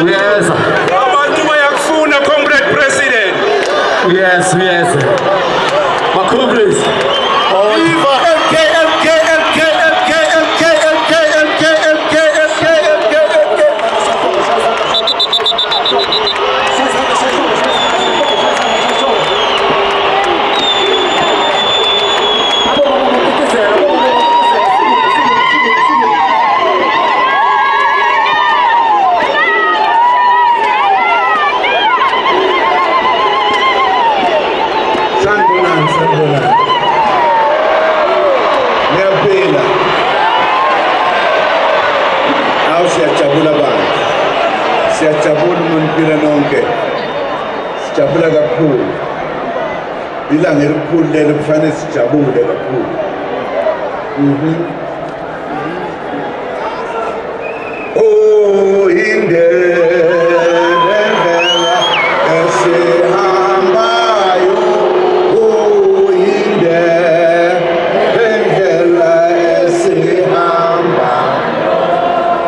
Uyeza. Abantu bayakufuna comrade president. Yes. Makhulu. Viva siyajabula umuntu nonke sijabula kakhulu ilanga elikhulu lelo kufanele sijabule kakhulu oh indlela esihambayo oh indlela esihambayo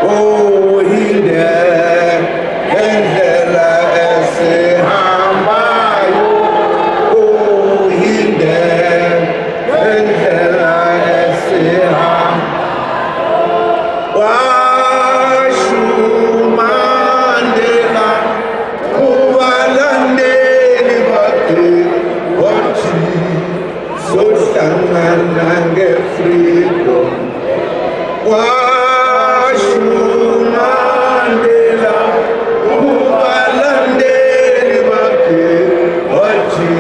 oh indlela esihambayo oh indlela esihambayo washu Mandela ubalandeli bakhe wathi sohlangana nge-freedom washu Mandela ubalandeli bakhe wathi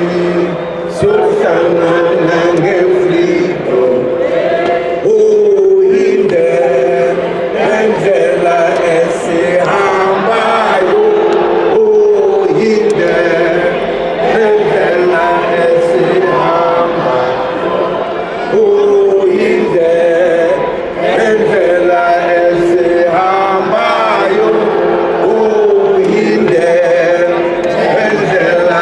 sohlangana nge-freedom oh indlela esihambayo oh indlela esihambayo oh indlela esihambayo oh indlela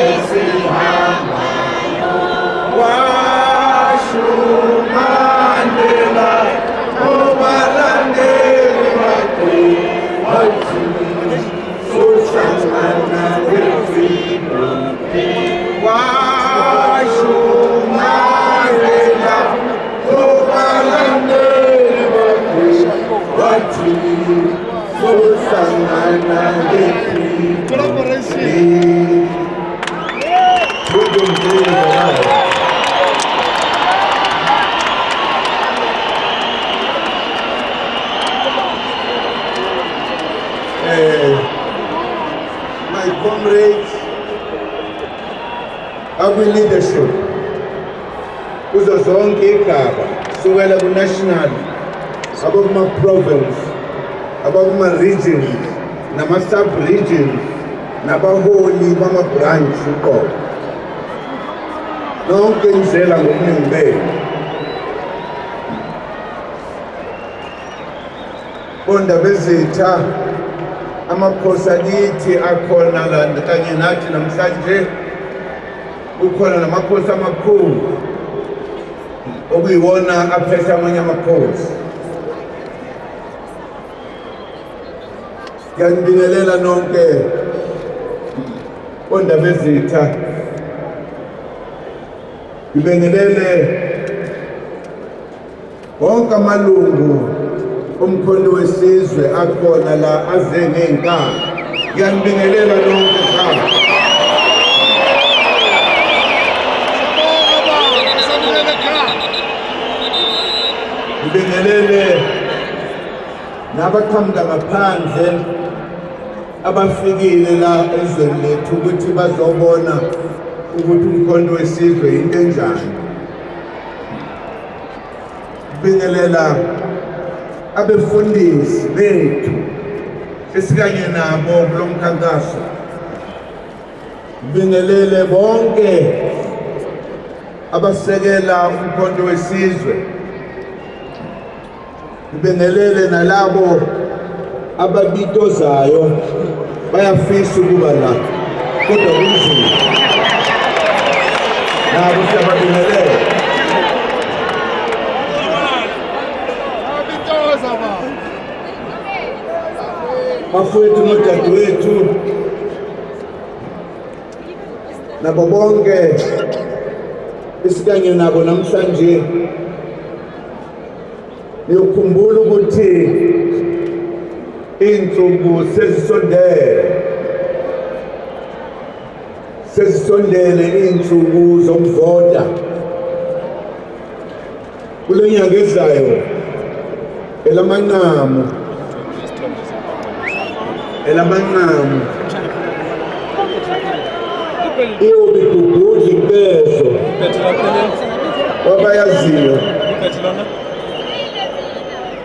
esihambayo washu Mandela ubalandeli bakhe wathi sohlangana nge-freedom washu Mandela ubalandeli bakhe wathi sohlangana nge-freedom My comrades, leadership kuzo zonke igaba sukela ku-national abakuma-province abakuma-regions nama-sub-regions nabaholi bama-branch uqobo nonke indlela ngobuningi benu bonda bezitha amakhosi akithi akhona la kanye nathi namhlanje kukhona namakhosi amakhulu okuyiwona aphethe amanye amakhosi ngiyanibingelela nonke bonda bezitha ngibingelele wonke amalungu umkhonto wesizwe akhona la aze ngenkani ngiyanibingelela nonke khaya ngibingelele nabaqhamuka ngaphandle abafikile la ezweni lethu ukuthi bazobona ukuthi umkhonto wesizwe into enjani. Ngibingelela abefundisi bethu esikanye nabo kulo mkhankaso. Ngibingelele bonke abasekela umkhonto wesizwe. Ngibingelele nalabo ababitozayo bayafisa ukuba la kodwa kunzima. Nabo siyababingelela. Bafowethu nodadewethu nabo bonke esikanye nabo namhlanje, ngiyakhumbula ukuthi insuku sezisondele insuku zokuvota kule nyanga ezayo elamanqamu iyobe igugudla impezo wabayaziyo.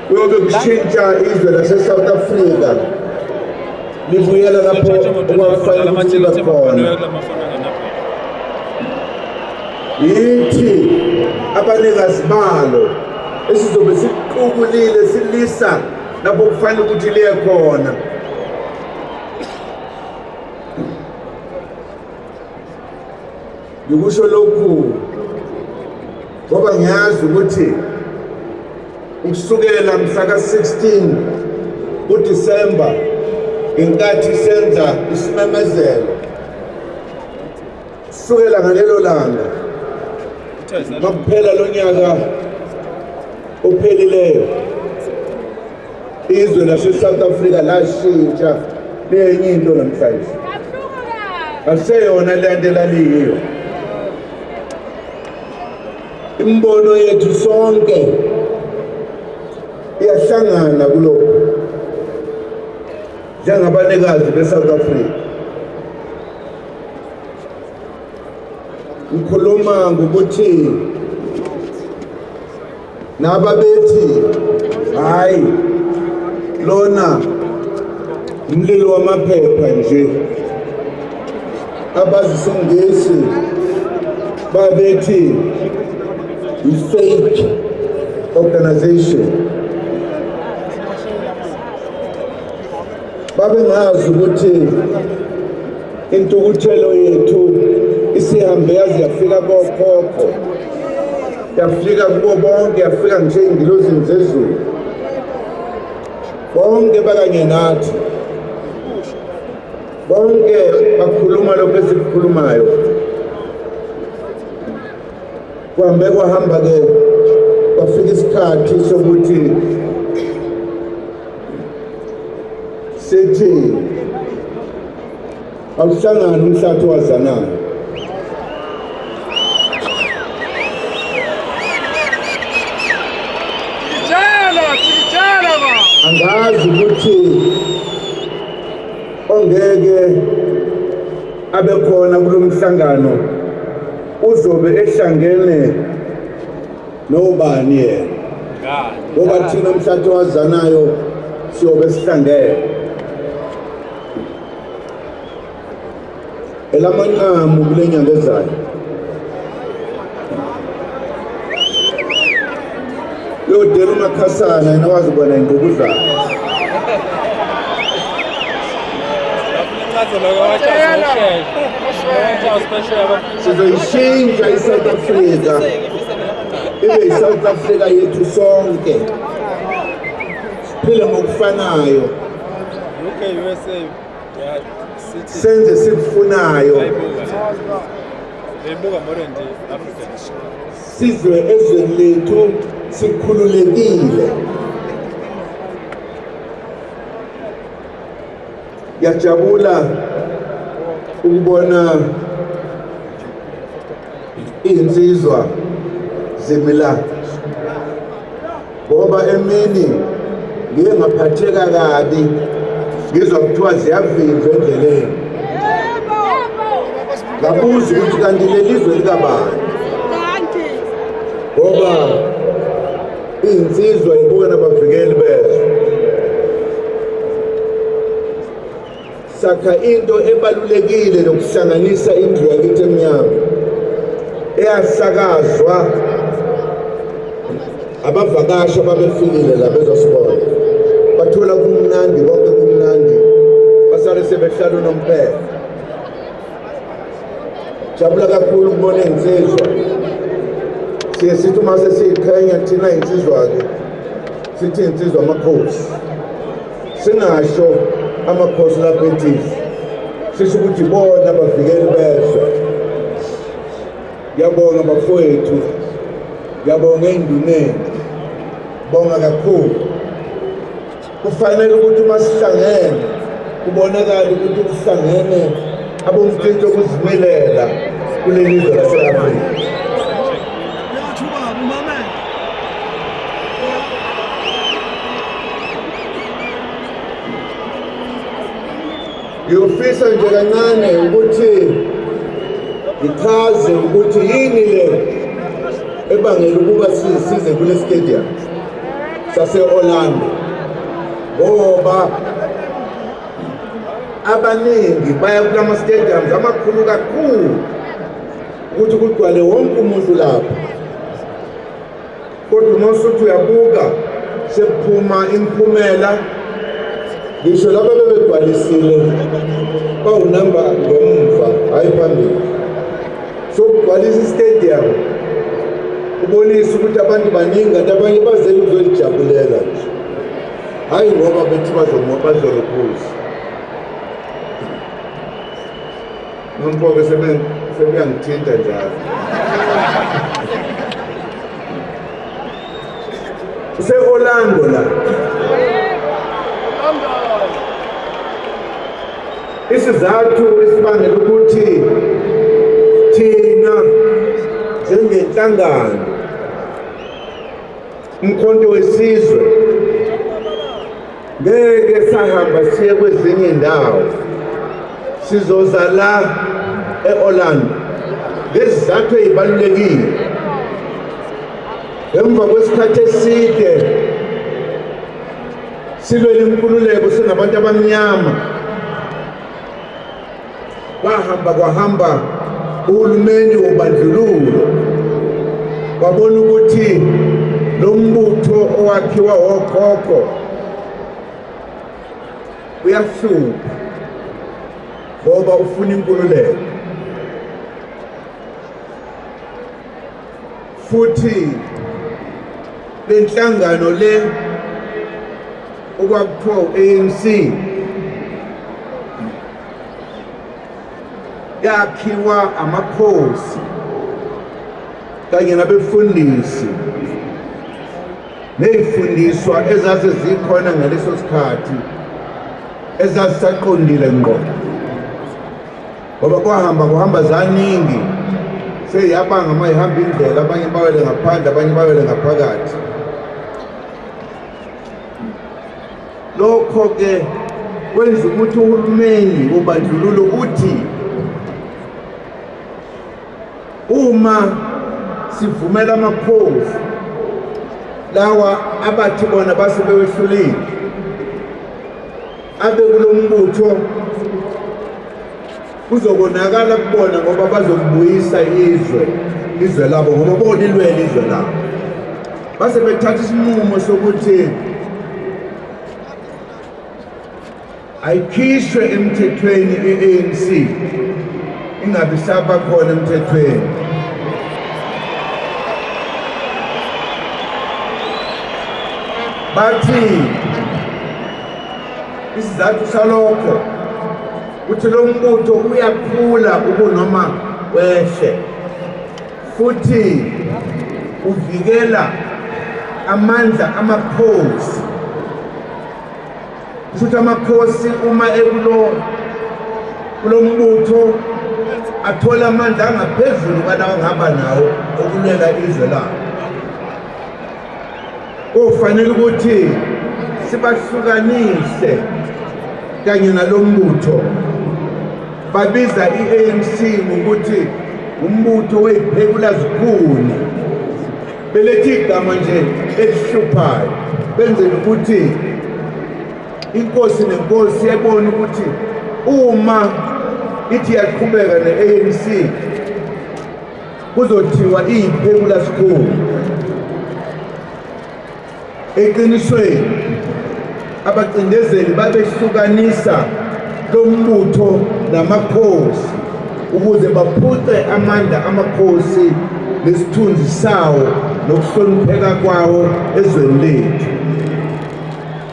Kuyobe kushintsha izwe lase-South Africa libuyela lapho okwakufanele ukuthi libe khona. Yithi abanikazi balo esizobe siqukulile silisa lapho kufanele ukuthi liye khona. Ngikusho lokhu ngoba ngiyazi ukuthi ukusukela mhla ka-16 kuDisemba inkathi senza isimemezelo, kusukela ngalelo langa makuphela lo nyaka ophelileyo izwe lase-South Africa lashintsha lenye into namhlanje, aseyona lento elaliyiyo. Imbono yethu sonke iyahlangana kulokho njengabanikazi be-South Africa. Ngikhuluma ngokuthi nababethi hayi lona umlilo wamaphepha nje, abazisingisi babethi i-fake organization, babengazi ukuthi intukuthelo yethu isihambe yaze yafika kokhokho, yafika kubo bonke, yafika nje ey'ngilozini zezulu bonke bakanye nathi, bonke bakhuluma lokho esikukhulumayo. Kuhambe kwahamba-ke kwafika isikhathi sokuthi sithi awuhlangane umhlathi wazanayo. Angazi ukuthi ongeke abekhona kulo mhlangano uzobe ehlangene nobani yena, ngoba thina umhlathi wazanayo siyobe sihlangene. Elamanqamu kule nyanga ezayo yodela uMakhasana yena wazibona ingqubuzana. Sizoyishintsha i-South Africa ibe i-South Africa yethu sonke, siphile ngokufanayo, senze sikufunayo, sizwe ezweni lethu sikhululekile. Ngiyajabula ukubona izinsizwa zemilanga ngoba emini ngiye ngaphatheka kabi ngizwa kuthiwa ziyavinjwa endleleni. Ngabuza ukuthi kanti lelizwe likabani, ngoba iy'nsizwa yibuke nabavikeli bezwe. Sakha into ebalulekile nokuhlanganisa indlu yakithi emnyama eyasakazwa abavakashi ababefikile la bezosibona, bathola kumnandi, konke kumnandi, basale sebehlala unomphela. Jabula kakhulu ukubona iy'nsizwa. Siye sithi uma sesiyiqhenya thina iy'nsizwa-ke sithi iy'nsizwa amakhosi, singasho amakhosi lapho ethile, sisho ukuthi bona abavikeli bezwe. Ngiyabonga bafowethu, ngiyabonga ey'nduneni, bonga kakhulu. Kufanele ukuthi uma sihlangene kubonakale ukuthi kuhlangene abomthetho okuzimilela kuleli lizwe lase-Afrika. Ngiyofisa nje kancane ukuthi ngichaze ukuthi yini le ebangela ukuba size kule stadium sase-Orlando, ngoba abaningi baya kulama stadiums amakhulu kakhulu ukuthi kugcwale wonke umuntu lapho. Kodwa uma usuthi uyabuka sekuphuma imiphumela, ngisho laba bebegcwalisile bawunamba ngemuva, hayi phambili. So ukugcwalisa istadium kubonisa ukuthi abantu baningi, kanti abanye bazele ukuzolijabulela nje, hayi ngoba bethi bazolokhuza. Nompoke sebeyangithinta njalo. Use-Orlando la. Isizathu esibangela ukuthi thina njengenhlangano umkhonto wesizwe ngeke sahamba siye kwezinye indawo, sizoza la e-Orlando ngesizathu ezibalulekile. Emva kwesikhathi eside silwela inkululeko singabantu abamnyama, kwahamba uhulumeni wobandlululo wabona ukuthi lo mbutho owakhiwa wokhokho uyahlupha ngoba ufuna inkululeko, futhi lenhlangano le okwakuthiwa u-ANC yakhiwa amakhosi kanye nabefundisi ney'fundiswa ezazizikhona ngaleso sikhathi ezazisaqondile ngqo, ngoba kuhamba zaningi, seyabanga uma ihamba indlela, abanye bawele ngaphandle, abanye bawele ngaphakathi. Lokho-ke kwenza ukuthi uhulumeni wobandlululo uthi uma sivumela amakhosi lawa abathi bona base bewehlulile abe kulo mbutho, kuzobonakala kubona ngoba bazokubuyisa izwe labo, ngoba bona ilwela izwe labo. Base bethatha isinqumo sokuthi ayikhishwe emthethweni i-ANC, ingabe isaba khona emthethweni. Bathi isizathu salokho ukuthi lo mbutho uyakhula ukunoma wehle, futhi uvikela amandla amakhosi. Futhi amakhosi uma kulo mbutho athola amandla angaphezulu kwalawo angaba nawo okulwela izwe labo. Kufanele ukuthi sibahlukanise kanye nalombutho. Babiza iANC ukuthi umbutho weziphekula zikhuni. Belethi igama nje elihluphayo. Benzele ukuthi inkosi nenkosi yabona ukuthi uma ithi yaqhubeka neANC kuzothiwa iziphekula zikhuni. Eqinisweni abacindezeli babehlukanisa lombutho namakhosi ukuze baphuce amandla amakhosi nesithunzi sawo nokuhlonipheka kwawo ezweni lethu.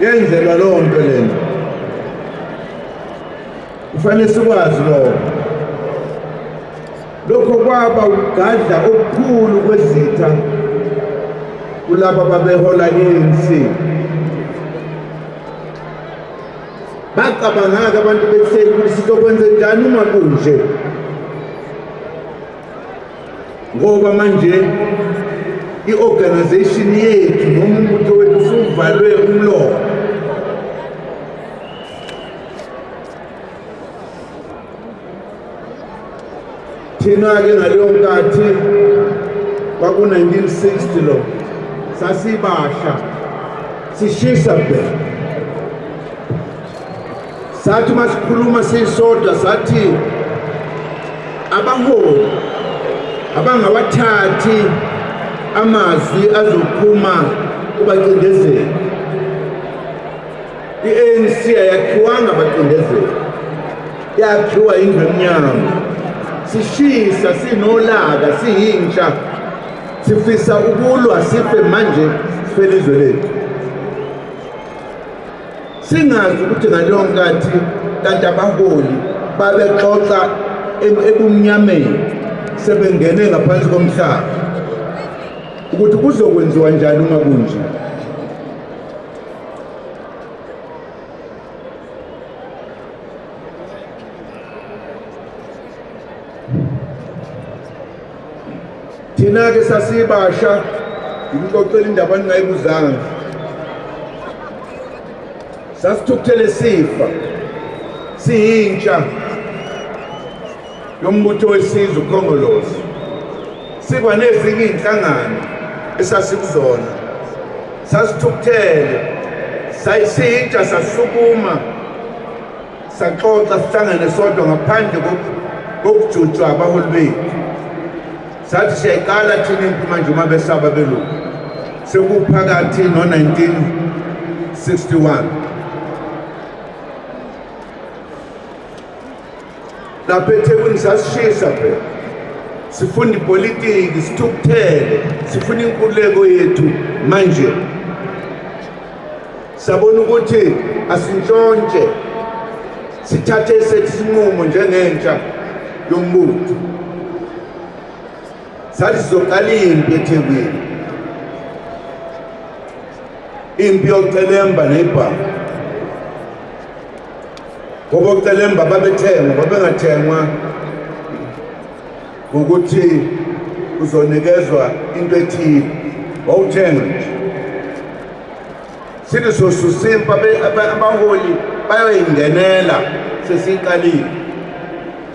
Yenzelwa leyo nto lena. Kufanele sikwazi lokho kwaba ugadla okukhulu kwezitha kulaba babehola iANC. Bacabanga abantu behleli ukuthi sizokwenza njani uma kunje, ngoba manje i-organization yethu noma umbutho wethu usuvalwe umlomo. Thina-ke ngaleyo nkathi kwaku-1960 lo sasibasha sishisa bheka. Sathi masikhuluma sisodwa sathi abaholi abangawathathi amazwi azophuma kubacindezeli. iANC ayakhiwanga abacindezeli, yakhiwa indlu emnyama. Sishisa sinolaka siyintsha sifisa ukulwa sife manje sifele izwe lethu. Singazi ukuthi ngaleyo nkathi kanti abaholi babexoxa ebumnyameni sebengene ngaphansi komhlaba ukuthi kuzokwenziwa njani uma kunje. Thina-ke sasibasha ngixoxela indaba engingayibuzanga. Sasithukuthele sifa siyintsha yombutho wesizwe uKhongolose, sikwa nezinye inhlangano esasikuzona. Sasithukuthele siyintsha sasukuma saxoxa sihlangane sodwa ngaphandle kokujutshwa abaholi bethu. Sathi siyayiqala thina impi manje uma besaba belungu sekuphakathi no-1961. Lapha eThekwini sasishisa phela, sifuna ipolitiki, sithukuthele, sifuna inkululeko yethu. Manje sabona ukuthi asintshontshe, sithathe esethu isinqumo njengentsha yombutho. Sathi sizoqala impi eThekwini, impi yokucelemba nebhanga. Ngoba ukucelemba babethengwa, babengathengwa ngokuthi uzonikezwa into ethile, wawuthenga nje. Sithi sosusimpa abaholi bayoyingenela sesiyiqalile.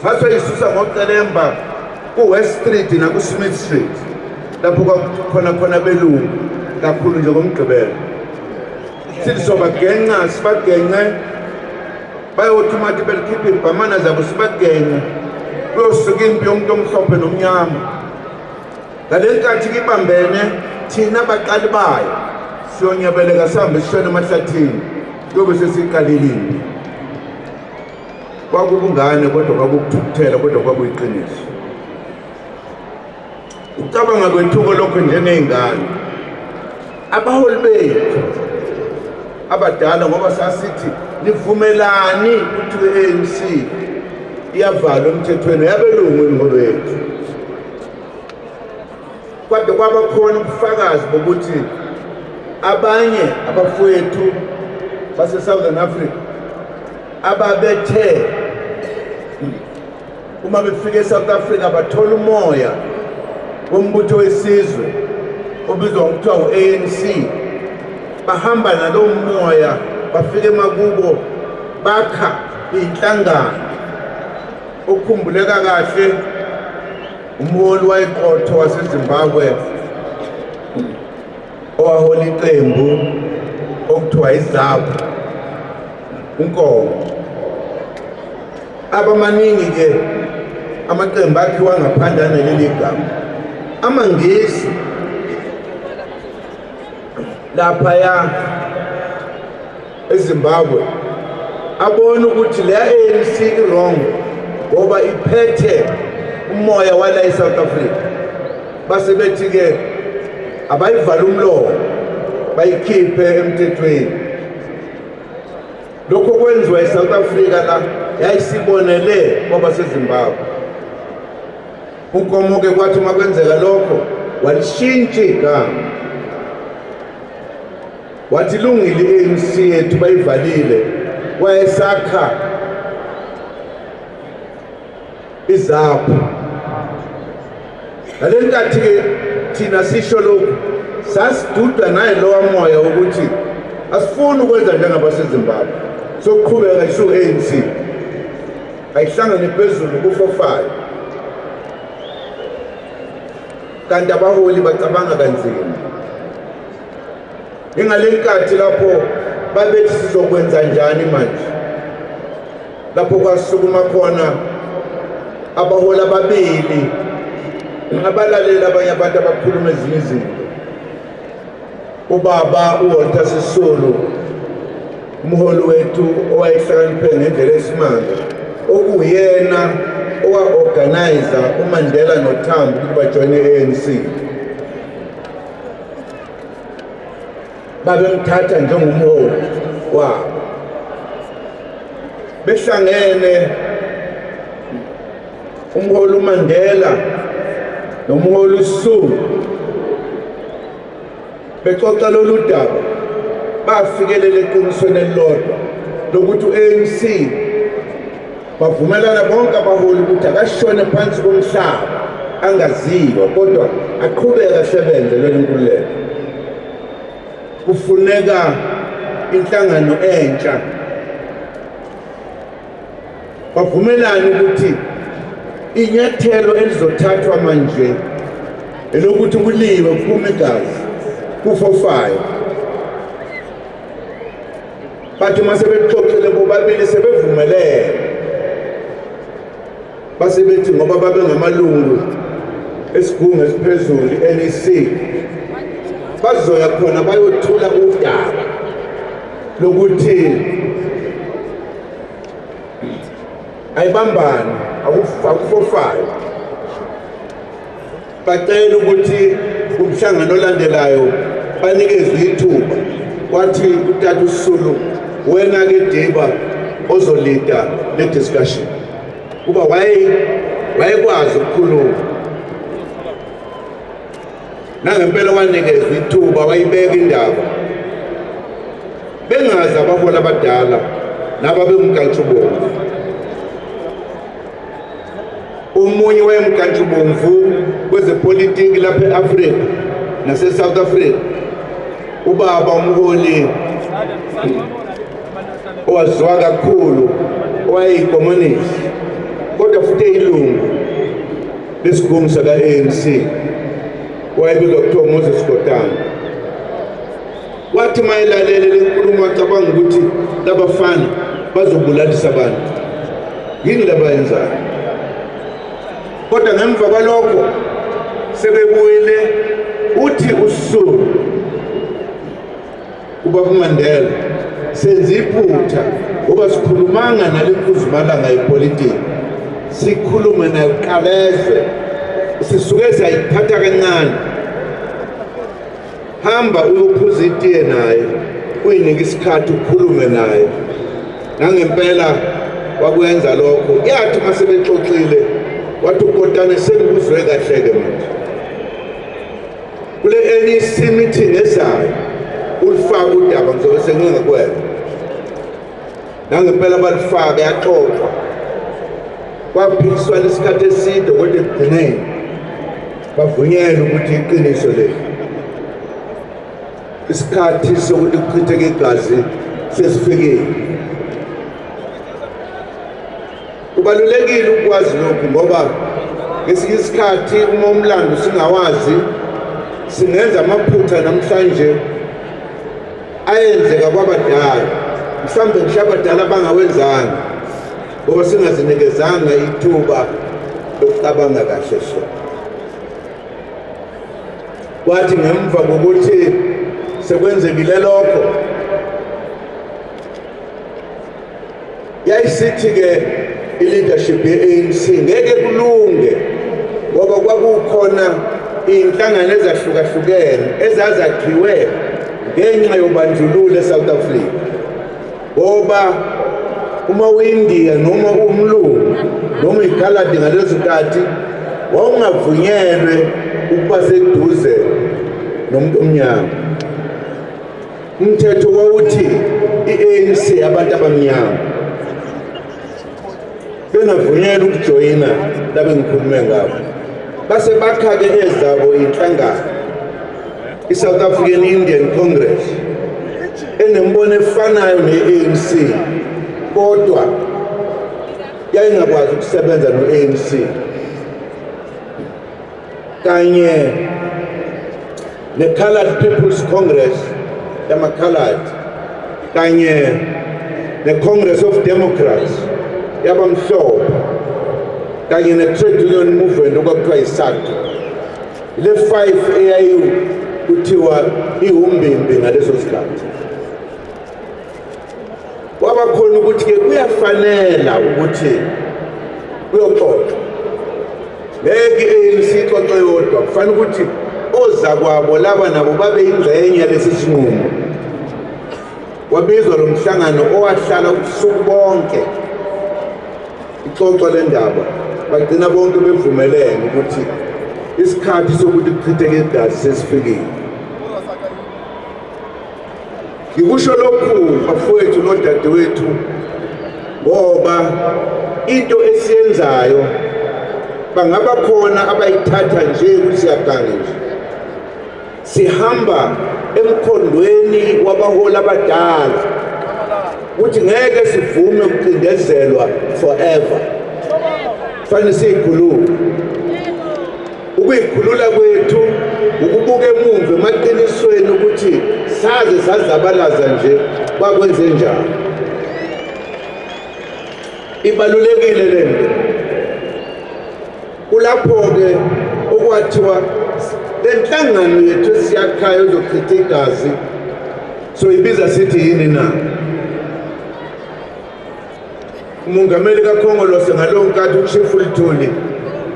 Sasoyisusa ngokucelemba ku-West Street naku-Smith Street, lapho khona belungu kakhulu nje komgqibelo. Sithi sobagenca, sibagence bayothi umathi belikhipha ibhamana zabo sibagenge kuyosuka impi yomuntu omhlophe nomnyama. Ngale nkathi ibambene thina abaqali bayo siyonyebeleka sihambe sishone emahlathini kuyobe sesiyiqalile impi. Kwakubungane kodwa kwakukuthukuthela kodwa kwakuyiqiniso. Ucabanga kwethuko lokho njengey'ngane. Abaholi bethu abadala ngoba sasithi nivumelani ukuthi iANC iyavalwa emthethweni yabelungu ingqondo yethu. Kodwa kwaba khona ubufakazi bokuthi abanye abafowethu base-Southern Africa ababethe uma befika eSouth Africa bathola umoya wombutho wesizwe obizwa ngokuthiwa u-ANC bahamba nalowo moya bafike emakubo bakha inhlangano. Ukukhumbuleka kahle umholi wayiqotho waseZimbabwe owahola iqembu okuthiwa iZAPU uNkomo. Abamaningi ke amaqembu akhiwa ngaphandle naleli gama. AmaNgisi lapha eZimbabwe abona ukuthi le ANC wrong ngoba iphethe umoya wala eSouth Africa. Base bethi ke abayivala umlomo bayikhiphe emthethweni. Lokho kwenziwa eSouth Africa la yayisibonele ngoba seZimbabwe. UNkomo ke kwathi makwenzeka lokho walishintsha igama. Wathi lungile iANC yethu bayivalile wayesakha iZAPU. Ngalenkathi ke thina sisho lokhu sasiduda naye lowa moya ukuthi asifuni ukwenza njengabaseZimbabwe. Sokuqhubeka isho ANC ayihlangane phezulu ku-4-5 kanti abaholi bacabanga kanzima. Ingalenkathi lapho babethi sizokwenza njani manje, lapho kwasukuma khona abaholi ababili abalalela abanye abantu abakhuluma ezinye izinto. Ubaba uWalter Sisulu umholi wethu owayehlakaniphe ngendlela esimanga okuyena owa-organizer uMandela noTambo ukuthi bajoyine i-ANC. Babemthatha njengomholi wabo. Behlangene umholi uMandela nomholi uSisulu bexoxa lolu daba bafikelela eqinisweni elilodwa lokuthi u-ANC bavumelana bonke abaholi ukuthi akashone phansi komhlaba angaziwa kodwa aqhubeka asebenze lolu nkululeko. Kufuneka inhlangano entsha. Bavumelana ukuthi inyathelo elizothathwa manje elokuthi kuliwe kuphume igazi ku-4-5. Bathi mase bexoxile bobabili sebevumelene. Base bethi ngoba babe ngamalungu esigungu esiphezulu i-NEC bazoya khona bayothula udaba lokuthi ayibambani aku-4-5. Bacela ukuthi umhlangano olandelayo banikezwe ithuba. Kwathi uTata uSisulu wena ke Diba ozolida le discussion kuba wayekwazi ukukhuluma. Nangempela wanikezwe ithuba wayibeka indaba. Bengazi abaholi abadala nababemkantshubomvu. Omunye wayemkantshubomvu kwezepolitiki lapha eAfrika naseSouth Africa ubaba umholi owaziwa kakhulu owayeyikommunist kodwa futhi eyilungu lesigungu saka-ANC wayebizwa kuthiwa Moses Kotane. Wathi mayelalele le nkulumo wacabanga ukuthi labafana bazobulalisa abantu. Yini labayenzayo? Kodwa ngemva kwalokho sebebuyile uthi uSisulu ubaba uMandela senze iphutha ngoba sikhulumanga nalenkulumalanga yepolitiki, sikhulume nayiqaleze, sisuke sayiphatha kancane. Hamba uyophuza itiye naye uyinike isikhathi ukhulume naye. Nangempela wakwenza lokho. Yathi masebexoxile wathi uKotane sekuzwe kahleke manje kule NEC meeting ezayo ulifaka udaba ngizobe sengingakwenza. Nangempela balifaka yaxoxwa kwaphikiswana isikhathi eside kodwa ekugcineni bavunyelwa ukuthi iqiniso leli. isikhathi sokuthi kuchitheke igazi sesifikile. Kubalulekile ukwazi lokhu ngoba ngesinye isikhathi uma umlando singawazi singenza amaphutha namhlanje ayenzeka kwabadala, mhlawumbe ngisho abadala bangawenzanga ngoba singazinikezanga ithuba lokucabanga kahle so. Kwathi ngemva kokuthi sekwenzekile lokho yayisithi-ke i-leadership ye-ANC ngeke kulunge ngoba kwakukhona iy'nhlangano ezahlukahlukene ezazakhiwe ngenxa yobandlululo eSouth Africa. Ngoba uma uyiNdiya noma umlungu noma ikhaladi ngalezo zikhathi wawungavunyelwe ukuba seduze nomuntu omnyama. Umthetho wawuthi i-ANC abantu abamnyama bengavunyelwa ukujoyina labe ngikhulume ngabo. Base bakha-ke ezabo iy'nhlangano, i-South African Indian Congress enembono efanayo ne-ANC kodwa yayingakwazi ukusebenza no-ANC, kanye ne-Coloured People's Congress yama-Coloured kanye ne-Congress of Democrats yabamhlophe kanye ne-Trade Union Movement okwakuthiwa yi-SADC. Le 5 eyayi kuthiwa iwumbimbi ngaleso sikhathi. Wabakhona ukuthi-ke kuyafanela ukuthi kuyoxoxwa. Ngeke i-ANC ixoxe yodwa, kufanele ukuthi ozakwabo laba nabo babe yingxenye yalesi sinqumo. Wabizwa lo mhlangano owahlala ubusuku bonke ixoxwa le ndaba, bagcina bonke bevumelene ukuthi isikhathi sokuthi kuchitheke igazi sesifikile. Ngikusho lokhu bafowethu nodadewethu ngoba into esiyenzayo bangaba khona abayithatha nje ukuthi siyagange nje. Sihamba emkhondweni wabaholi abadala ukuthi ngeke sivume ukucindezelwa forever. Fanele siyikhulule. Ukuyikhulula kwethu ukubuka emumva emaqinisweni ukuthi saze sazabalaza nje bakwenze njani. Ibalulekile lento. Kulapho-ke okwathiwa lenhlangano yethu esiyakhayo ezochitha igazi soyibiza sithi yini na? Umongameli kaKhongolose ngalowo nkathi uChifu Luthuli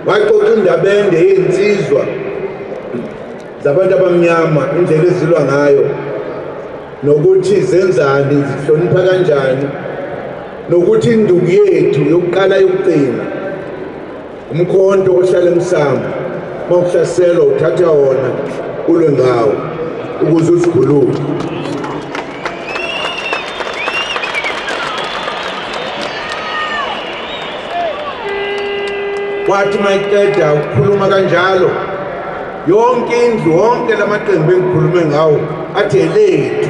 waxoxa indaba ende yey'nsizwa zabantu abamnyama, indlela ezilwa ngayo nokuthi zenzani, zihlonipha kanjani, nokuthi induku yethu yokuqala yokugcina umkhonto ohlala emsamo mawuhlaselwa uthatha wona ulwe ngawo ukuze usikhulule. Wathi mayiqeda ukukhuluma kanjalo yonke indlu, wonke lamaqembu engikhulume ngawo athi elethu.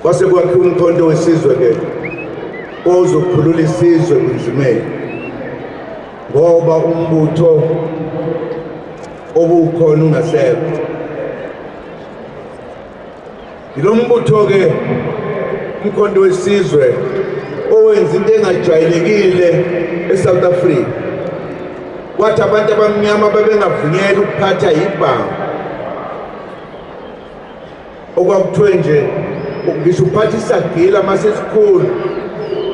Kwase kwakhiwa umkhonto wesizwe-ke ozokhulula isizwe kunzimele ngoba umbutho obukhona ungasekho. Yilo mbutho-ke umkhonto wesizwe owenza into engajwayelekile eSouth Africa. Kwathi abantu abamnyama babengavunyelwa ukuphatha ibhanga. Okwakuthiwe nje ngisho uphatha isagila masesikhulu,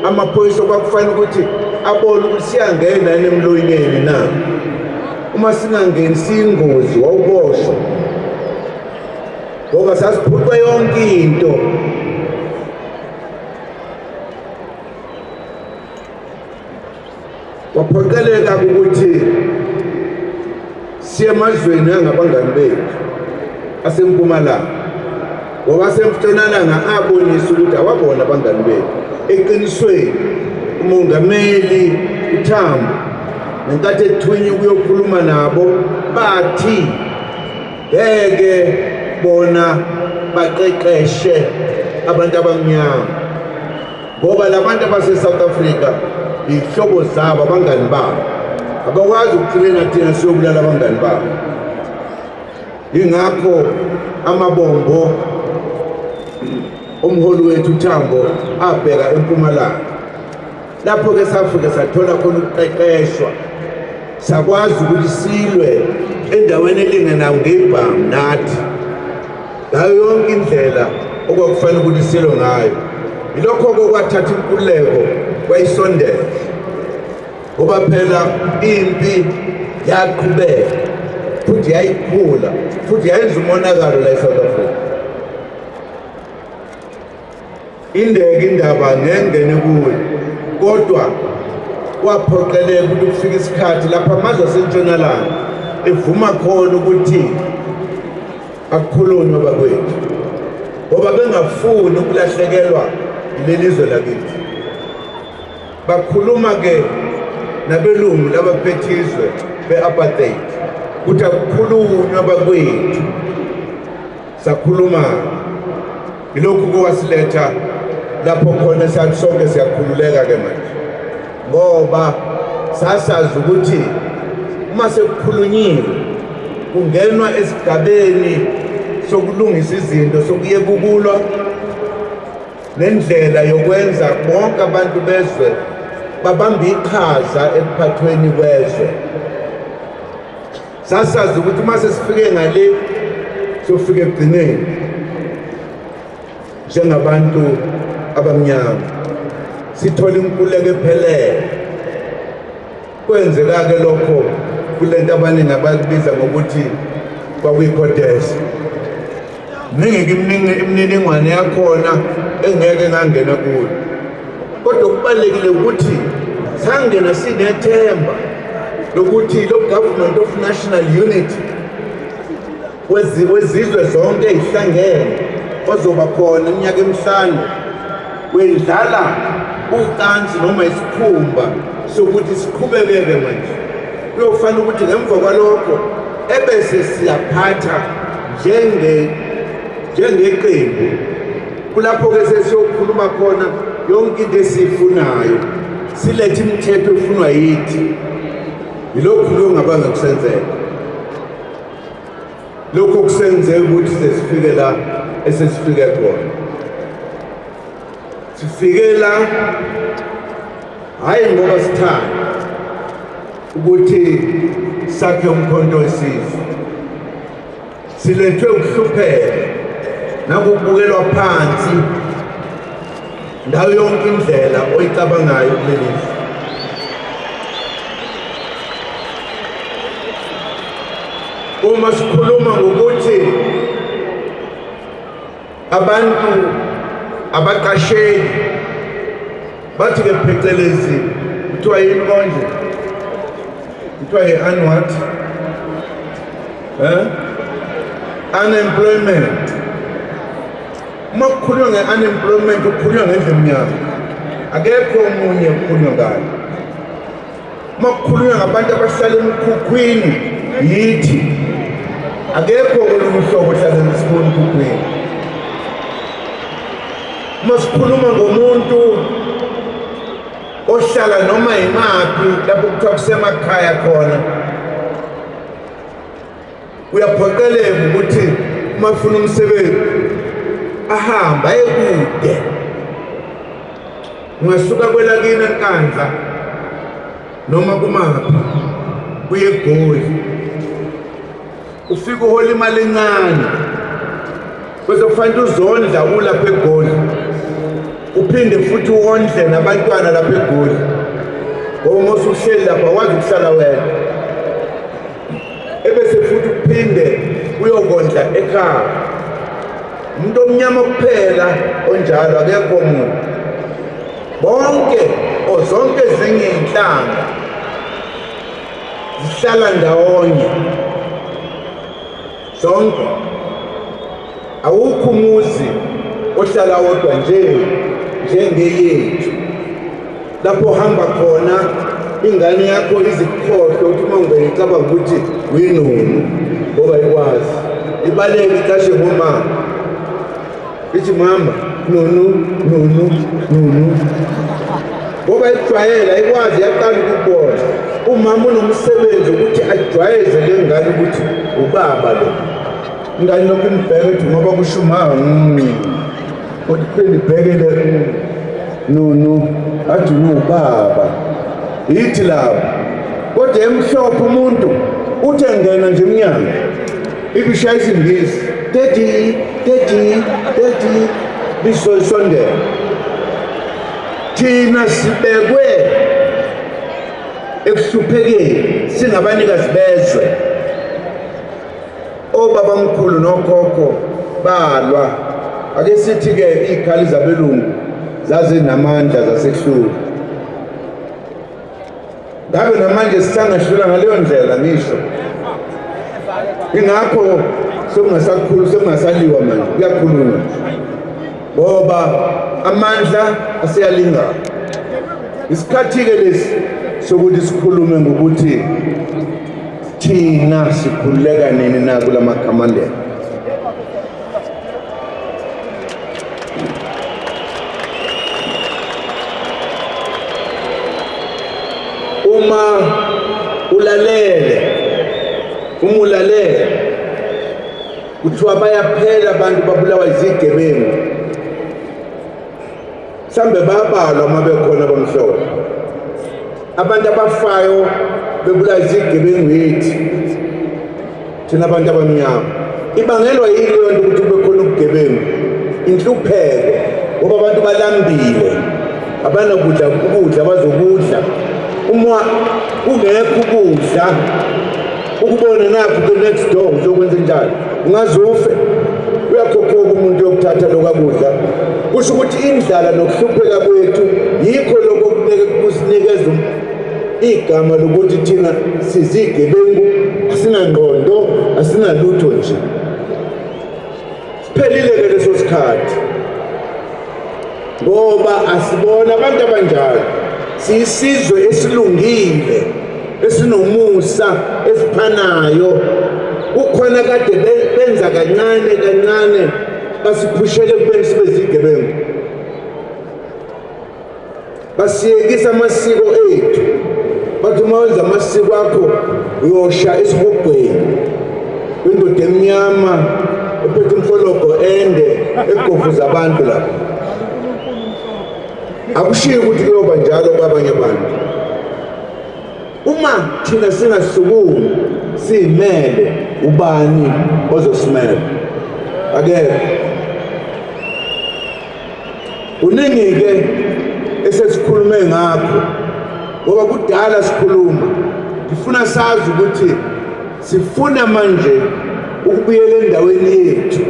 amaphoyisa okwakufanele ukuthi abone ukuthi siyangena emloyineni na. Uma singangeni siyingozi wawuboshwa ngoba sasiphucwa yonke into. Waphoqeleka ukuthi siye emazweni angabangani bethu asempumalanga ngoba asemntshonalanga abonisa ukuthi awabona abangani bethu. Eqinisweni umongameli uTambo nenkathi ethunywe ukuyokhuluma nabo bathi ngeke bona baqeqeshe abantu abamnyama, ngoba labantu base-South Africa ihlobo zabo, abangani babo abakwazi ukuthilena thina siyobulala abangani babo. Ingakho amabombo umholi wethu uTambo abheka eMpumalanga, lapho-ke safika sathola khona ukuqeqeshwa, sakwazi ukuthi silwe endaweni elingenayo ngebhamu nathi ngayo yonke indlela okwakufanele ukuthi silwe ngayo. Yilokho-ke kwathatha inkululeko kwayisondela, ngoba phela impi yaqhubeka futhi yayikhula futhi yayenza umonakalo la eSouth Africa. Indeke indaba ngengene kuyo, kodwa kwaphoqeleka ukuthi kufika isikhathi lapha amazwe asentshonalanga evuma khona ukuthi akukhulunywe bakwethu, ngoba bengafuni ukulahlekelwa leli zwe lakithi. Bakhuluma-ke nabelungu labaphethizwe be-apartheid ukuthi akukhulunywe bakwethu, sakhuluma. Yilokhu kwasiletha lapho khona sathi sonke siyakhululeka-ke manje, ngoba sasazi ukuthi uma sekukhulunyiwe kungenwa esigabeni sokulungisa izinto, sokuyekulwa nendlela yokwenza bonke abantu bezwe babambe iqhaza ekuphathweni kwezwe. Sasazi ukuthi uma sesifike ngale sofika ekugcineni njengabantu abamnyama sithola inkululeko ephelele. Kwenzeka-ke lokho kulento abaningi abakubiza ngokuthi kwakuyikhodesa. Mingeke imininingwane yakhona engeke ngangena kuyo, kodwa kubalulekile ukuthi sangena sinethemba lokuthi lo government of national unity wezizwe zonke ezihlangene ozoba khona iminyaka emihlanu wedlala ucansi noma isikhumba sokuthi siqhubekeke manje. Kuyofanele ukuthi ngemva kwalokho ebese siyaphatha njengeqembu. Kulapho-ke sesiyokhuluma khona yonke into esiyifunayo, silethe imithetho efunwa yithi. Yilokhu kungabanga kusenzeka, lokho kusenzeka ukuthi sesifike la esesifike khona. Sifike la hayi ngoba sithanda ukuthi sakhe umkhonto wesizwe, silethwe ukuhlupheka nakubukelwa phansi ndawo yonke indlela oyicabangayo kuleli. Uma sikhuluma ngokuthi abantu abaqasheli bathi-ke phecelezi kuthiwa yini konje, kuthiwa yi-unwhat unemployment. Uma kukhulunywa nge-unemployment kukhulunywa ngendlela emnyama, akekho omunye kukhulunywa ngayo. Uma kukhulunywa ngabantu abahlala emkhukhwini yithi, akekho olunye uhlobo ohlala emkhukhwini. Uma sikhuluma ngomuntu ohlala noma yimaphi lapho kuthiwa kusemakhaya khona, uyaphoqeleka ukuthi uma ufuna umsebenzi ahamba aye kude. Ungasuka kwelakini eNkandla noma kumaphi uye eGoli, ufike uhola imali encane bese kufanele uzondla ulapha eGoli, uphinde futhi uondle nabantwana lapha eGoli, ngoba uma usuhleli lapha wazi ukuhlala wena. Ebese futhi uphinde uyokondla ekhaya. Umuntu omnyama kuphela onjalo, akekho umuntu. Bonke zonke ezinye inhlanga zihlala ndawonye zonke. Awukho umuzi ohlala wodwa njengeyethu, lapho hamba khona ingane yakho izikhohlwe ukuthi uma ungene icabanga ukuthi uyinunu ngoba ikwazi. ibaleke iqashe ngomama ithi mama nunu ngoba ijwayela ikwazi yaqala ukubona umama unomsebenzi ukuthi ajwayeze le ngane ukuthi ubaba lo ingane lokhu imbheke ethi ngoba kusho umama kodwa ibhekele nunu athi ubaba yithi lapho kodwa emhlophe umuntu uthi engena nje emnyango ibishaya isingisi daddy bisoyisondela thina sibekwe ekuhluphekeni singabanikazi bezwe obabamkhulu nokhokho balwa ake sithi ke izikhali zabelungu zazinamandla zasekuhlula ngabe namanje sisangahlula ngaleyo ndlela ngisho ingakho sekungasaliwa manje kuyakhulunywa ngoba amandla aseyalingana isikhathi-ke lesi sokuthi sikhulume ngokuthi thina sikhululeka nini na kula makhamandela uma ulalele kuthiwa bayaphela abantu babulawa izigebengu mhlambe babalwa uma bekhona bamhlophe abantu abafayo bebulawa izigebengu yithi thina abantu abamnyama ibangelwa yini leyo nto ukuthi kube khona ubugebengu inhlupheko ngoba abantu balambile abanakudla ukudla bazokudla uma ungekho ukudla ukubona nakho the next door uzokwenza njalo ungazufe uyakhokhoka umuntu yokuthatha lokakudla kusho ukuthi indlala nokuhlupheka kwethu yikho lokho kusinikeza igama lokuthi thina sizigebengu asinangqondo asinalutho nje siphelile-ke leso sikhathi ngoba asibona abantu abanjalo siyisizwe esilungile esinomusa esiphanayo kukhona kade benza kancane basiphushele kubeni sibe zigebengu basiyekisa amasiko ethu bathi uma wenza amasiko akho uyosha esihogweni indoda emnyama ephethe umfologo ende egovuza abantu lapho akushiyo ukuthi kuyoba njalo kwabanye abantu uma thina singasukumi siyimele ubani ozosimela akekho uningi-ke esesikhulume ngakho ngoba kudala sikhuluma ngifuna sazi ukuthi sifuna manje ukubuyela endaweni yethu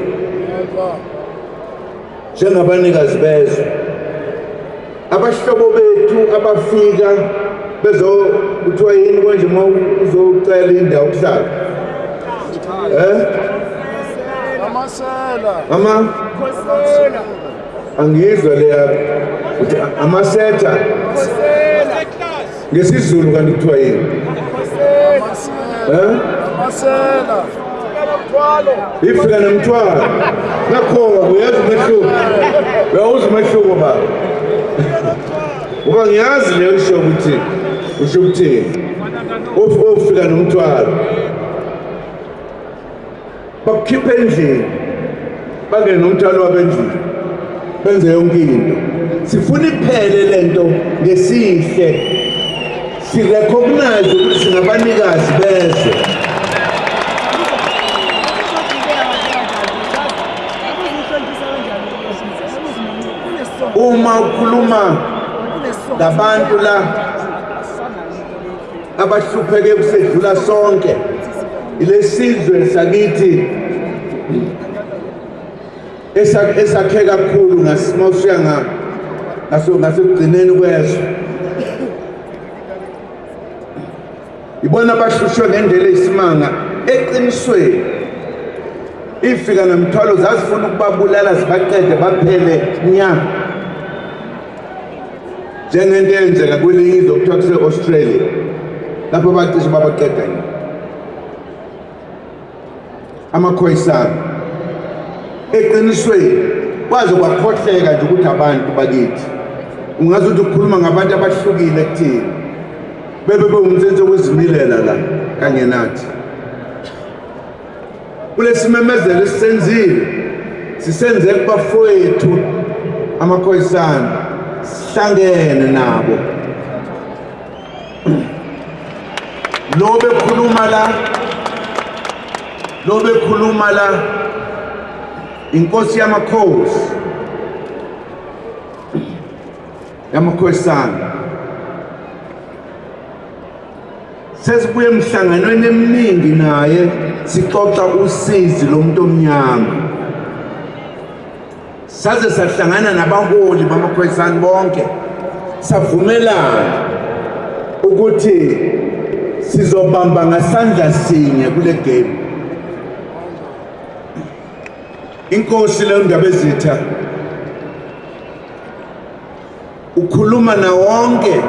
njengabanikazi bezwe abahlobo bethu abafika kuthiwa yini konje uma uzocela indawo ukuhlala amasela angizwa le yakho uthi amasetha ngesizulu kanti kuthiwa yini amasela ifika nemthwalo nakhona uyazi umehluko uyawuza umehluko baba ngoba ngiyazi leyo usho ukuthi ofika nomthwalo bakukhipha endlini bangene nomthwalo wabendlini benze yonke into sifuna iphele lento ngesihle sirecognize ukuthi singabanikazi bezwe uma ukhuluma ngabantu la abahlupheke kusedlula sonke ilesizwe sakithi esakhe kakhulu ngasimawusuya ngasekugcineni kwezwe ibona abahlushwe ngendlela eyisimanga eqinisweni ifika nemthwalo zazifuna ukubabulala zibaqede baphele nya njengento eyenzeka kwelinye izwe okuthiwa kuse-Australia lapho abacishe babaqeda amakhoyisana eqinisweni kwaze kwakhohleka nje ukuthi abantu bakithi ungazi ukuthi ukukhuluma ngabantu abahlukile kuthina bebe umthetho wezimilela la kanye nathi kulesimemezelo esisenzile sisenze kubafowethu amakhoyisana sihlangene nabo lo bekhuluma la inkosi yamakhoyisana sesibuye emhlanganweni eminingi naye sixoxa usizi lomuntu omnyama saze sahlangana nabaholi bamakhoyisana bonke savumelana ukuthi sizobamba ngasandla sinye kule game. Inkosi le Ndabezitha ukhuluma na wonke